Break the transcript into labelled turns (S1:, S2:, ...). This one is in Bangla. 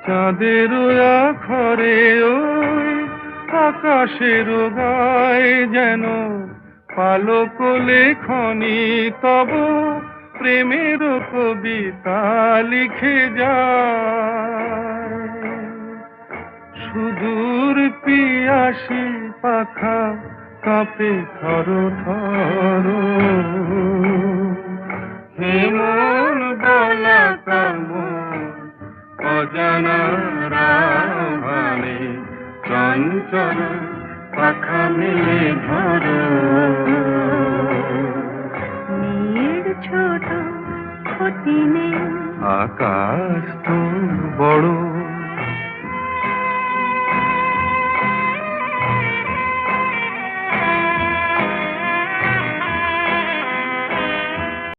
S1: চাঁদের আখরে ওই আকাশের গায়ে যেন পালক লেখনি তব প্রেমের কবিতা লিখে যায়। সুদূর পিয়াসী পাখা কাঁপে থর থর, হেমন বলা কামন অজানা রাহানে চঞ্চল পাখা মেলে ধরো।
S2: মেয়ের ছোট ক্ষতি নেই,
S1: আকাশ তো বড়